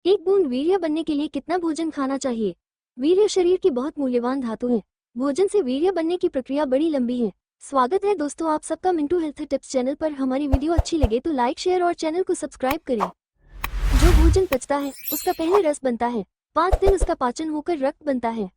एक बूंद वीर्य बनने के लिए कितना भोजन खाना चाहिए? वीर्य शरीर की बहुत मूल्यवान धातु है। भोजन से वीर्य बनने की प्रक्रिया बड़ी लंबी है। स्वागत है दोस्तों आप सबका मिंटू हेल्थ टिप्स चैनल पर। हमारी वीडियो अच्छी लगे तो लाइक शेयर और चैनल को सब्सक्राइब करें। जो भोजन पचता है उसका पहले रस बनता है। 5 दिन उसका पाचन होकर रक्त बनता है।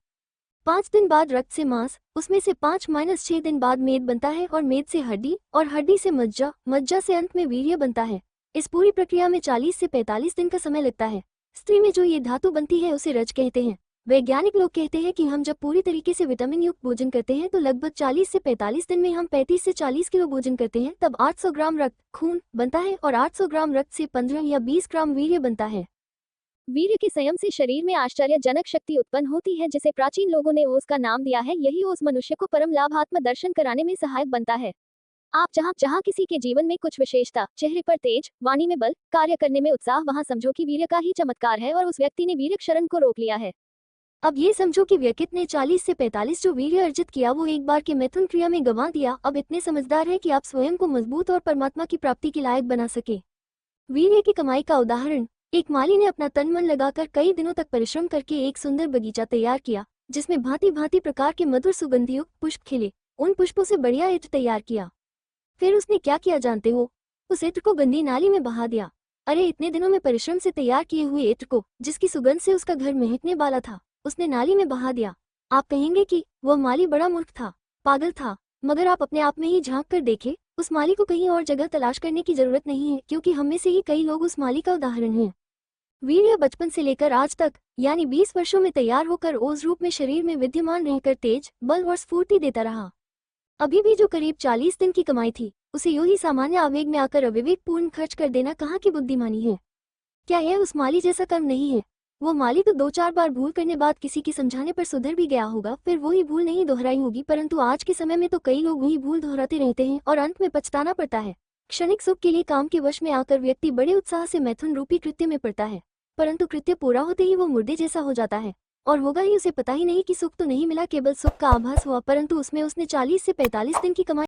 5 दिन बाद रक्त से मांस, उसमें से 5-6 दिन बाद मेद बनता है और मेद से हड्डी और हड्डी से मज्जा, मज्जा से अंत में वीर्य बनता है। इस पूरी प्रक्रिया में 40 से 45 दिन का समय लगता है। स्त्री में जो ये धातु बनती है उसे रज कहते हैं। वैज्ञानिक लोग कहते हैं कि हम जब पूरी तरीके से विटामिन युक्त भोजन करते हैं तो लगभग 40 से 45 दिन में हम 35 से 40 किलो भोजन करते हैं, तब 800 ग्राम रक्त खून बनता है और 800 ग्राम रक्त से 15 या 20 ग्राम वीर्य बनता है। वीर्य के संयम से शरीर में आश्चर्यजनक शक्ति उत्पन्न होती है, जिसे प्राचीन लोगों ने ओज का नाम दिया है। यही ओज मनुष्य को परम लाभात्म दर्शन कराने में सहायक बनता है। आप जहाँ जहाँ किसी के जीवन में कुछ विशेषता, चेहरे पर तेज, वाणी में बल, कार्य करने में उत्साह, वहाँ समझो कि वीर्य का ही चमत्कार है और उस व्यक्ति ने वीर्य क्षरण को रोक लिया है। अब ये समझो कि व्यक्ति ने 40 से 45 जो वीर्य अर्जित किया वो एक बार के मैथुन क्रिया में गंवा दिया। अब इतने समझदार है कि आप स्वयं को मजबूत और परमात्मा की प्राप्ति के लायक बना सके। वीर्य की कमाई का उदाहरण, एक माली ने अपना तन मन लगाकर कई दिनों तक परिश्रम करके एक सुंदर बगीचा तैयार किया, जिसमें भांति भांति प्रकार के मधुर सुगंधियुक्त पुष्प खिले। उन पुष्पों से बढ़िया इत्र तैयार किया। फिर उसने क्या किया जानते हो? उस इत्र को गंदी नाली में बहा दिया। अरे इतने दिनों में परिश्रम से तैयार किए हुए इत्र को, जिसकी सुगंध से उसका घर महकने वाला था, उसने नाली में बहा दिया। आप कहेंगे कि वह माली बड़ा मूर्ख था, पागल था, मगर आप अपने आप में ही झांक कर देखें, उस माली को कहीं और जगह तलाश करने की जरूरत नहीं है, क्योंकि हम में से ही कई लोग उस माली का उदाहरण हैं। वीर्य बचपन से लेकर आज तक यानी 20 वर्षों में तैयार होकर ओज रूप में शरीर में विद्यमान रहकर तेज, बल और स्फूर्ति देता रहा। अभी भी जो करीब 40 दिन की कमाई थी, उसे यूं ही सामान्य आवेग में आकर अविवेकपूर्ण खर्च कर देना कहाँ की बुद्धिमानी है? क्या यह उस माली जैसा कर्म नहीं है? वो माली तो 2-4 बार भूल करने बाद किसी के समझाने पर सुधर भी गया होगा, फिर वही भूल नहीं दोहराई होगी, परंतु आज के समय में तो कई लोग वही भूल दोहराते रहते हैं और अंत में पछताना पड़ता है। क्षणिक सुख के लिए काम के वश में आकर व्यक्ति बड़े उत्साह से मैथुन रूपी कृत्य में पड़ता है, परंतु कृत्य पूरा होते ही वो मुर्दे जैसा हो जाता है और होगा ही उसे पता ही नहीं कि सुख तो नहीं मिला, केवल सुख का आभास हुआ, परंतु उसमें उसने 40 से 45 दिन की कमाई